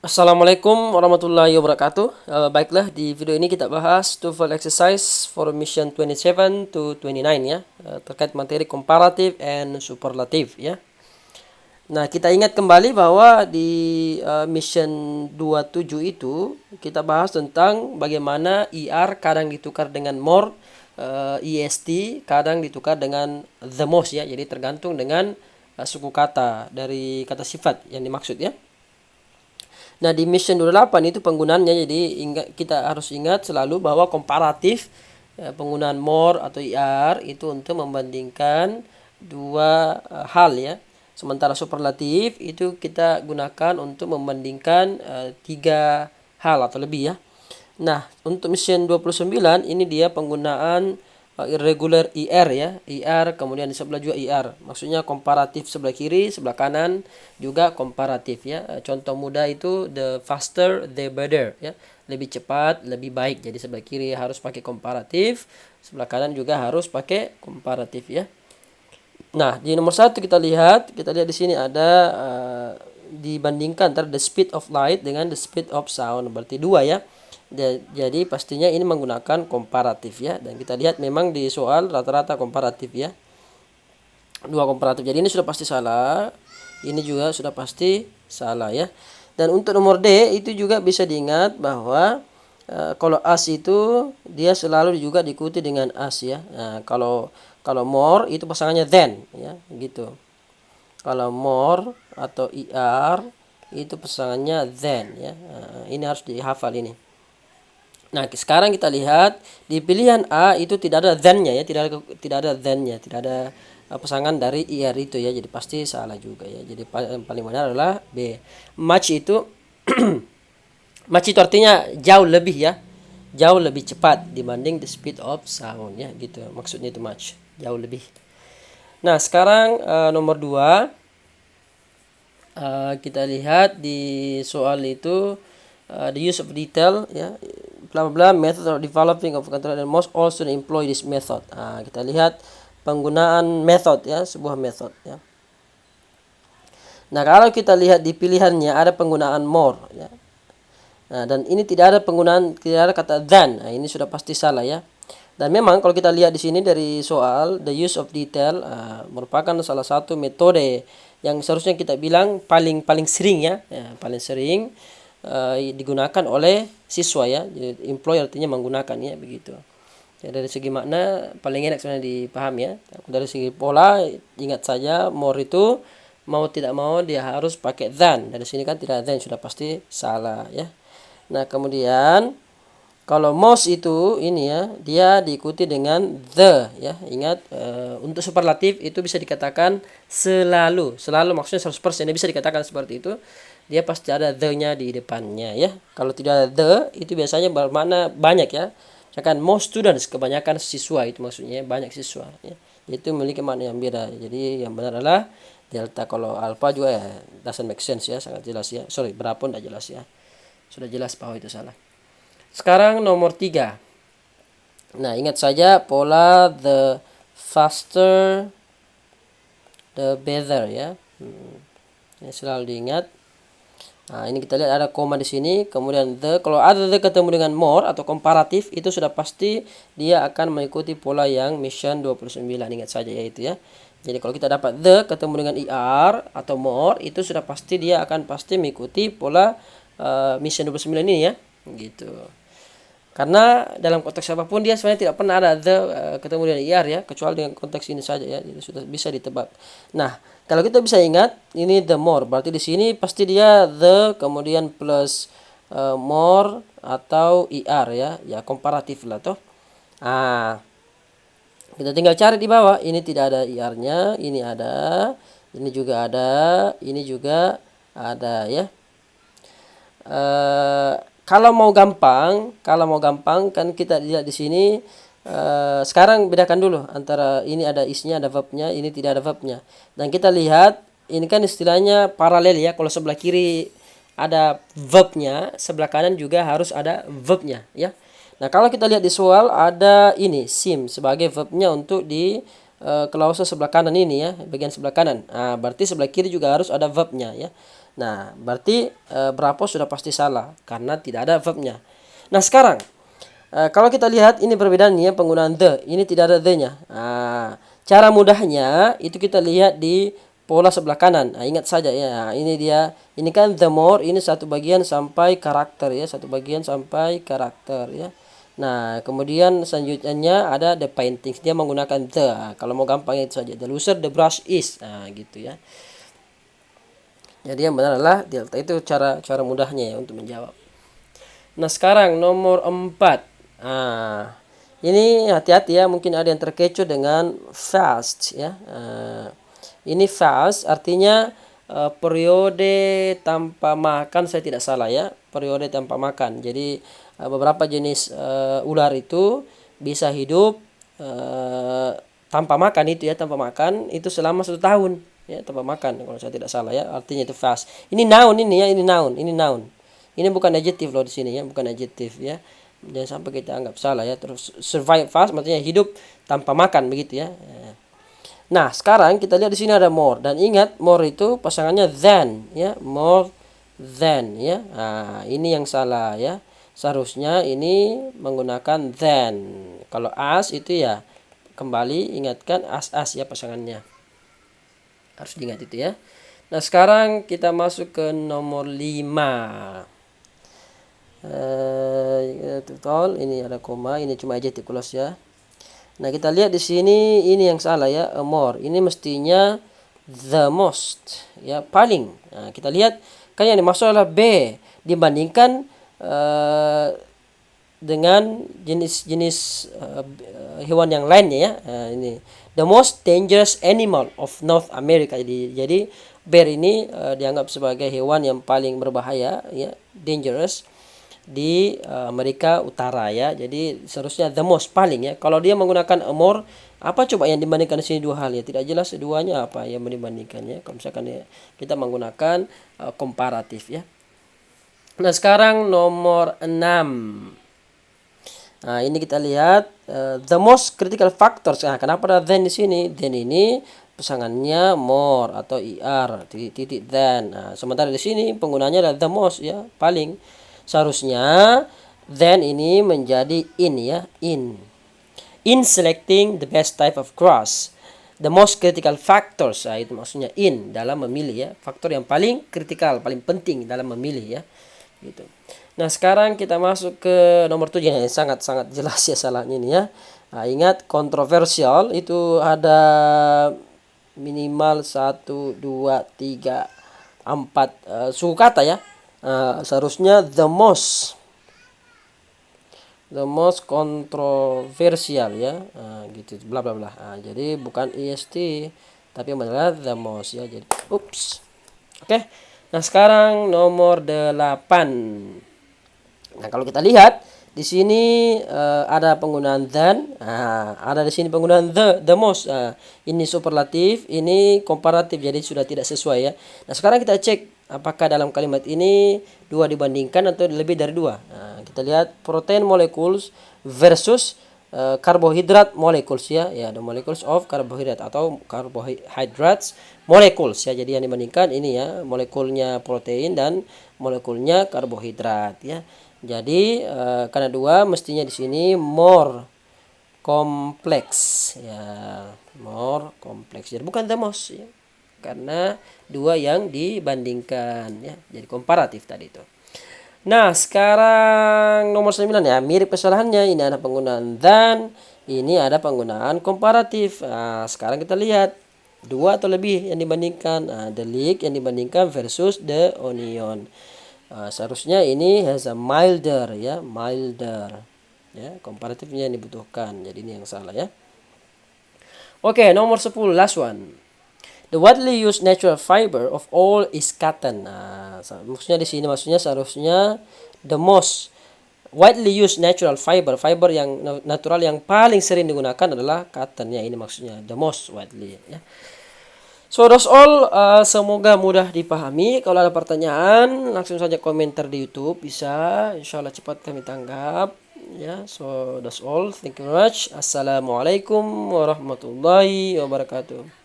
Assalamualaikum warahmatullahi wabarakatuh. Baiklah, di video ini kita bahas TOEFL exercise for mission 27 to 29 ya, terkait materi comparative and superlative ya. Nah, kita ingat kembali bahwa di mission 27 itu kita bahas tentang bagaimana ER kadang ditukar dengan more, EST kadang ditukar dengan the most ya. Jadi tergantung dengan suku kata dari kata sifat yang dimaksud ya. Nah, di mission 28 itu penggunaannya, jadi kita harus ingat selalu bahwa komparatif penggunaan more atau IR itu untuk membandingkan dua hal ya. Sementara superlatif itu kita gunakan untuk membandingkan tiga hal atau lebih ya. Nah, untuk mission 29 ini dia penggunaan irregular IR ya. IR kemudian di sebelah juga IR. Maksudnya komparatif sebelah kiri, sebelah kanan juga komparatif ya. Contoh mudah itu the faster the better ya. Lebih cepat, lebih baik. Jadi sebelah kiri harus pakai komparatif, sebelah kanan juga harus pakai komparatif ya. Nah, di nomor satu kita lihat di sini ada dibandingkan antara the speed of light dengan the speed of sound. Berarti dua ya. Jadi pastinya ini menggunakan komparatif ya, dan kita lihat memang di soal rata-rata komparatif ya, dua komparatif. Jadi ini sudah pasti salah, ini juga sudah pasti salah ya. Dan untuk nomor D itu juga bisa diingat bahwa kalau as itu dia selalu juga diikuti dengan as ya. Nah, kalau more itu pasangannya than ya gitu. Kalau more atau er itu pasangannya than ya. Nah, ini harus dihafal ini. Nah, sekarang kita lihat di pilihan A itu tidak ada than-nya ya, tidak ada than-nya, tidak ada pasangan dari IR itu ya. Jadi pasti salah juga ya. Jadi yang paling benar adalah B. Much itu much itu artinya jauh lebih ya. Jauh lebih cepat dibanding the speed of sound ya gitu. Maksudnya itu much, jauh lebih. Nah, sekarang nomor 2 kita lihat di soal itu the use of detail ya, bla bla method of developing of control and most also employ this method. Kita lihat penggunaan method ya, sebuah method ya. Nah, kalau kita lihat di pilihannya ada penggunaan more ya. Nah, dan ini tidak ada kata than. Nah, ini sudah pasti salah ya. Dan memang kalau kita lihat di sini dari soal the use of detail merupakan salah satu metode yang seharusnya kita bilang paling sering ya, paling sering digunakan oleh siswa ya. Jadi employ artinya menggunakan ya begitu. Ya, dari segi makna paling enak sebenarnya dipaham ya. Dari segi pola ingat saja more itu mau tidak mau dia harus pakai than. Dari sini kan tidak than, sudah pasti salah ya. Nah, kemudian kalau most itu ini ya, dia diikuti dengan the ya. Ingat untuk superlatif itu bisa dikatakan selalu. Selalu maksudnya 100% dia bisa dikatakan seperti itu. Dia pasti ada the-nya di depannya ya. Kalau tidak ada the itu biasanya bermakna banyak ya. Misalkan most students, kebanyakan siswa, itu maksudnya banyak siswa ya. Itu memiliki makna yang beda. Jadi yang benar adalah delta. Kalau alpha juga ya doesn't make sense ya, sangat jelas ya. Sorry, berapa pun tidak jelas ya. Sudah jelas bahwa itu salah. Sekarang nomor 3. Nah, ingat saja pola the faster the better ya. Ini selalu diingat. Nah, ini kita lihat ada koma di sini, kemudian the. Kalau ada the ketemu dengan more atau komparatif itu sudah pasti dia akan mengikuti pola yang mission 29. Ingat saja ya itu ya. Jadi kalau kita dapat the ketemu dengan er atau more itu sudah pasti dia akan pasti mengikuti pola mission 29 ini ya. Gitu. Karena dalam konteks apapun dia sebenarnya tidak pernah ada the ketemu dengan er ya, kecuali dengan konteks ini saja ya. Jadi sudah bisa ditebak. Nah, kalau kita bisa ingat ini the more, berarti di sini pasti dia the kemudian plus more atau er ya. Ya komparatif lah toh. Kita tinggal cari di bawah. Ini tidak ada er-nya, ini ada, ini juga ada, ini juga ada ya. Kalau mau gampang kan kita lihat di sini. Sekarang bedakan dulu antara ini ada isnya, ada verbnya, ini tidak ada verbnya. Dan kita lihat ini kan istilahnya paralel ya. Kalau sebelah kiri ada verbnya, sebelah kanan juga harus ada verbnya ya. Nah, kalau kita lihat di soal ada ini sim sebagai verbnya untuk di klause sebelah kanan ini ya, bagian sebelah kanan. Berarti sebelah kiri juga harus ada verbnya ya. Nah, berarti berapa sudah pasti salah karena tidak ada verbnya. Nah, sekarang kalau kita lihat ini perbedaannya penggunaan the, ini tidak ada the-nya. Nah, cara mudahnya itu kita lihat di pola sebelah kanan. Nah, ingat saja ya, ini dia. Ini kan the more, ini satu bagian sampai karakter ya, satu bagian sampai karakter ya. Nah, kemudian selanjutnya ada the paintings. Dia menggunakan the. Nah, kalau mau gampang itu saja. The loser, the brush is. Nah, gitu ya. Jadi yang benar adalah delta. Itu cara mudahnya ya untuk menjawab. Nah, sekarang nomor 4. Nah, ini hati-hati ya, mungkin ada yang terkecoh dengan fast ya. Ini fast artinya periode tanpa makan, saya tidak salah ya, periode tanpa makan. Jadi beberapa jenis ular itu bisa hidup tanpa makan itu ya, tanpa makan itu selama 1 tahun ya, tanpa makan kalau saya tidak salah ya, artinya itu fast. Ini noun ini ya, ini noun. Ini bukan adjective loh di sini ya, bukan adjective ya. Jangan sampai kita anggap salah ya. Terus survive fast maksudnya hidup tanpa makan begitu ya. Nah, sekarang kita lihat di sini ada more, dan ingat more itu pasangannya than ya, more than ya. Nah, ini yang salah ya. Seharusnya ini menggunakan than. Kalau as itu ya kembali ingatkan as ya pasangannya. Harus diingat itu ya. Nah, sekarang kita masuk ke nomor 5. Total ini ada koma, ini cuma adjective clause ya. Nah, kita lihat di sini ini yang salah ya, more. Ini mestinya the most ya, paling. Nah, kita lihat kan yang dimaksud adalah B dibandingkan dengan jenis-jenis hewan yang lainnya ya. Ini the most dangerous animal of North America. Jadi bear ini dianggap sebagai hewan yang paling berbahaya ya, dangerous di Amerika Utara ya. Jadi seharusnya the most, paling ya. Kalau dia menggunakan more, apa coba yang dibandingkan di sini dua hal ya? Tidak jelas keduanya apa yang dibandingkannya. Kalau misalkan ya, kita menggunakan komparatif ya. Nah, sekarang nomor 6. Nah, ini kita lihat the most critical factors. Nah, kenapa ada then di sini? Then ini pasangannya more atau er titik then. Nah, sementara di sini penggunanya adalah the most ya, paling. Seharusnya then ini menjadi in ya, in selecting the best type of grass, the most critical factors. Nah, itu maksudnya in dalam memilih ya, faktor yang paling kritikal, paling penting dalam memilih ya, gitu. Nah, sekarang kita masuk ke nomor 7 yang sangat-sangat jelas ya salahnya ini ya. Nah, ingat kontroversial itu ada minimal 1 2 3 4 suku kata ya. Seharusnya the most kontroversial ya, gitu bla bla bla. Jadi bukan est tapi adalah the most ya. Jadi oke. Nah, sekarang nomor 8. Nah, kalau kita lihat di sini ada penggunaan than, ada di sini penggunaan the most. Ini superlatif, ini komparatif, jadi sudah tidak sesuai ya. Nah, sekarang kita cek apakah dalam kalimat ini 2 dibandingkan atau lebih dari 2. Nah, kita lihat protein molecules versus karbohidrat molecules ya, the molecules of carbohydrate atau carbohydrates molecules ya. Jadi yang dibandingkan ini ya, molekulnya protein dan molekulnya karbohidrat ya. Jadi karena 2 mestinya di sini more kompleks ya, more kompleks. Jadi bukan the most ya, karena 2 yang dibandingkan ya. Jadi komparatif tadi itu. Nah, sekarang nomor 9 ya, mirip kesalahannya. Ini ada penggunaan than, ini ada penggunaan komparatif. Nah, sekarang kita lihat 2 atau lebih yang dibandingkan. The leek yang dibandingkan versus the onion. Seharusnya ini has a milder ya, milder ya, komparatifnya yang dibutuhkan. Jadi ini yang salah ya. Oke, nomor 10, last one. The widely used natural fiber of all is cotton. Nah, maksudnya di sini seharusnya the most widely used natural fiber yang natural yang paling sering digunakan adalah cotton ya. Ini maksudnya the most widely ya. So that's all. Semoga mudah dipahami. Kalau ada pertanyaan langsung saja komentar di YouTube, bisa. Insyaallah cepat kami tanggap ya. So that's all. Thank you very much. Assalamualaikum warahmatullahi wabarakatuh.